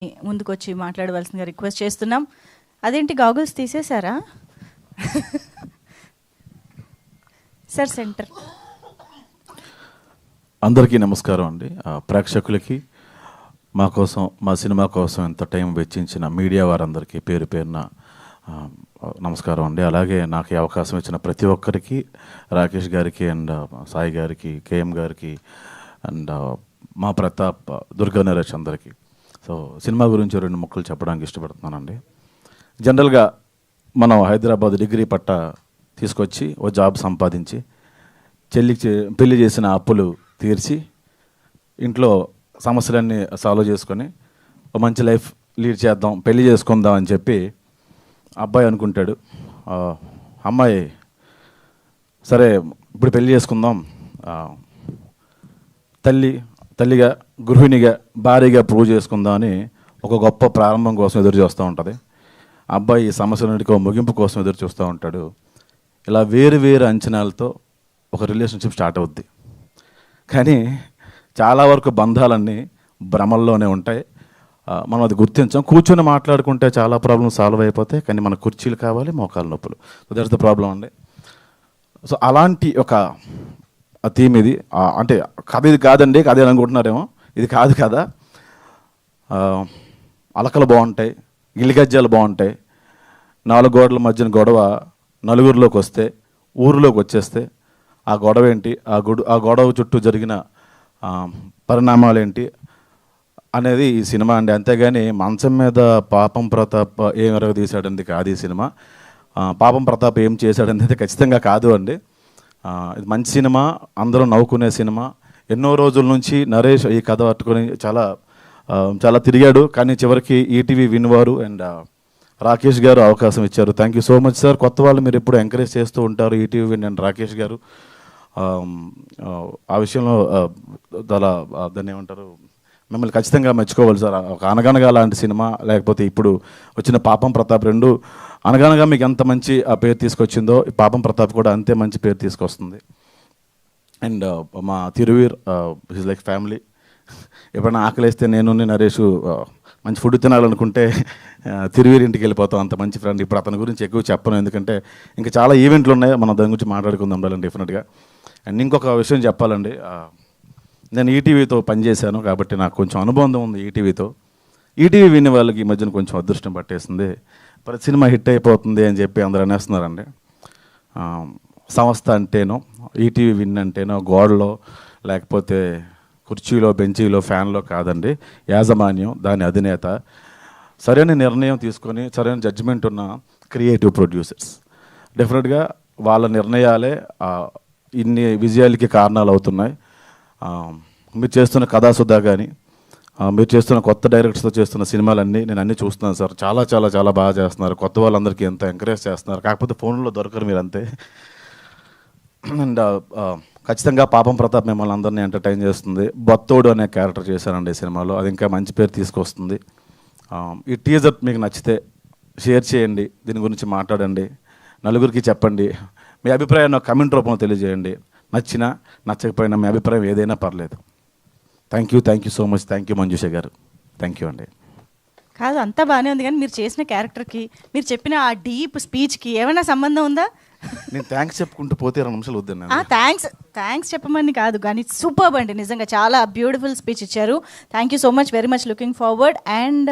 ముందుకొచ్చి మాట్లాడవలసిందిగా రిక్వెస్ట్ చేస్తున్నాం. అదేంటి గాగుల్స్ తీసేశారా? Sir centre. అందరికీ నమస్కారం అండి. ప్రేక్షకులకి మా కోసం, మా సినిమా కోసం ఎంత టైం వెచ్చించిన మీడియా వారందరికీ పేరు పేరున నమస్కారం అండి. అలాగే నాకు ఈ అవకాశం ఇచ్చిన ప్రతి ఒక్కరికి, రాకేష్ గారికి అండ్ సాయి గారికి, కేఎం గారికి అండ్ మా ప్రతాప్, దుర్గా నరేష్ అందరికీ. సో సినిమా గురించి 2 ముక్కలు చెప్పడానికి ఇష్టపడుతున్నానండి. జనరల్గా మనం హైదరాబాద్ డిగ్రీ పట్టా తీసుకొచ్చి ఓ జాబ్ సంపాదించి చెల్లికి పెళ్లి చేసిన అప్పులు తీర్చి ఇంట్లో సమస్యలన్నీ సాల్వ్ చేసుకొని ఒక మంచి లైఫ్ లీడ్ చేద్దాం, పెళ్లి చేసుకుందాం అని చెప్పి అబ్బాయి అనుకుంటాడు. అమ్మాయి సరే ఇప్పుడు పెళ్లి చేసుకుందాం, తల్లిగా, గృహిణిగా, భార్యగా ప్రూవ్ చేసుకుందాం అని ఒక గొప్ప ప్రారంభం కోసం ఎదురు చూస్తూ ఉంటుంది. అబ్బాయి ఈ సమస్యలన్నిటికీ ముగింపు కోసం ఎదురు చూస్తూ ఉంటాడు. ఇలా వేరు అంచనాలతో ఒక రిలేషన్షిప్ స్టార్ట్ అవుద్ది. కానీ చాలా వరకు బంధాలన్నీ భ్రమల్లోనే ఉంటాయి. మనం అది గుర్తించాం. కూర్చొని మాట్లాడుకుంటే చాలా ప్రాబ్లమ్స్ సాల్వ్ అయిపోతాయి. కానీ మన కుర్చీలు కావాలి, మోకాలు నొప్పులు. సో దట్స్ ద ప్రాబ్లం అండి. సో అలాంటి ఒక థీమ్ ఇది. అంటే కథ ఇది కాదండి, కథ అనుకుంటున్నారేమో, ఇది కాదు కదా. అలకలు బాగుంటాయి, గిలిగజ్జాలు బాగుంటాయి. 4 గోడల మధ్యన గొడవ నలుగురిలోకి వస్తే, ఊరిలోకి వచ్చేస్తే ఆ గొడవ ఏంటి, ఆ గొడవ చుట్టూ జరిగిన పరిణామాలు ఏంటి అనేది ఈ సినిమా అండి. అంతేగాని మంచం మీద పాపం ప్రతాప్ ఏం ఎరగ తీశాడండి కాదు ఈ సినిమా. పాపం ప్రతాప్ ఏం చేశాడనేది ఖచ్చితంగా కాదు అండి. ఇది మంచి సినిమా, అందరూ నవ్వుకునే సినిమా. ఎన్నో రోజుల నుంచి నరేష్ ఈ కథ పట్టుకొని చాలా తిరిగాడు. కానీ చివరికి ఈటీవీ విన్వారు అండ్ రాకేష్ గారు అవకాశం ఇచ్చారు. Thank you so much sir. కొత్త వాళ్ళు మీరు ఎప్పుడు ఎంకరేజ్ చేస్తూ ఉంటారు, ఈటీవీ విన్ అండ్ రాకేష్ గారు. ఆ విషయంలో దాన్ని ఏమంటారు, మిమ్మల్ని ఖచ్చితంగా మెచ్చుకోవాలి సార్. ఒక అనగనగా లాంటి సినిమా, లేకపోతే ఇప్పుడు వచ్చిన పాపం ప్రతాప్, 2 అనగనగా మీకు ఎంత మంచి ఆ పేరు తీసుకొచ్చిందో పాపం ప్రతాప్ కూడా అంతే మంచి పేరు తీసుకొస్తుంది. అండ్ మా తిరువీర్ ఈజ్ లైక్ ఫ్యామిలీ. ఎప్పుడైనా ఆకలిస్తే నేను నరేష్ మంచి ఫుడ్ తినాలనుకుంటే తిరువీర్ ఇంటికి వెళ్ళిపోతాం, అంత మంచి ఫ్రెండ్. ఇప్పుడు అతని గురించి ఎక్కువ చెప్పను, ఎందుకంటే ఇంకా చాలా ఈవెంట్లు ఉన్నాయి, మనం దాని గురించి మాట్లాడుకుందాం ఉండాలండి డెఫినెట్గా. అండ్ ఇంకొక విషయం చెప్పాలండి, నేను ఈటీవీతో పనిచేశాను కాబట్టి నాకు కొంచెం అనుబంధం ఉంది ఈటీవీతో. ఈటీవీ వినే వాళ్ళకి ఈ మధ్యన కొంచెం అదృష్టం పట్టేసింది. ప్రతి సినిమా హిట్ అయిపోతుంది అని చెప్పి అందరూ అనేస్తున్నారండి. సంస్థ అంటేనో, ఈటీవీ విన్ అంటేనో గోడలో, లేకపోతే కుర్చీలో, బెంచీలో, ఫ్యాన్లో కాదండి. యాజమాన్యం, దాని అధినేత, సరైన నిర్ణయం తీసుకొని సరైన జడ్జిమెంట్ ఉన్న క్రియేటివ్ ప్రొడ్యూసర్స్. డెఫినెట్గా వాళ్ళ నిర్ణయాలే ఇన్ని విజయాలకి కారణాలు అవుతున్నాయి. మీరు చేస్తున్న కథాసుధా కానీ, మీరు చేస్తున్న కొత్త డైరెక్టర్స్తో చేస్తున్న సినిమాలన్నీ నేను అన్నీ చూస్తున్నాను సార్. చాలా బాగా చేస్తున్నారు. కొత్త వాళ్ళందరికీ ఎంత ఎంకరేజ్ చేస్తున్నారు. కాకపోతే ఫోన్లో దొరకరు మీరు అంతే. అండ్ ఖచ్చితంగా పాపం ప్రతాప్ మిమ్మల్ని అందరినీ ఎంటర్టైన్ చేస్తుంది. బత్తోడు అనే క్యారెక్టర్ చేశానండి ఈ సినిమాలో, అది ఇంకా మంచి పేరు తీసుకొస్తుంది. ఈ టీజర్ మీకు నచ్చితే షేర్ చేయండి, దీని గురించి మాట్లాడండి, నలుగురికి చెప్పండి. మీ అభిప్రాయాన్ని కమెంట్ రూపంలో తెలియజేయండి. నచ్చినా నచ్చకపోయినా మీ అభిప్రాయం ఏదైనా పర్లేదు. Thank you so much. Thank you Manjusha గారు. థ్యాంక్ యూ అండి. కాదు, అంతా బాగానే ఉంది, కానీ మీరు చేసిన క్యారెక్టర్కి, మీరు చెప్పిన ఆ డీప్ స్పీచ్కి ఏమైనా సంబంధం ఉందా? నేను థ్యాంక్స్ చెప్పుకుంటూ పోతే 2 నిమిషాలు వద్దండి. థ్యాంక్స్ చెప్పమని కాదు, కానీ సూపర్బ్ అండి, నిజంగా చాలా బ్యూటిఫుల్ స్పీచ్ ఇచ్చారు. Thank you so much, very much looking forward. And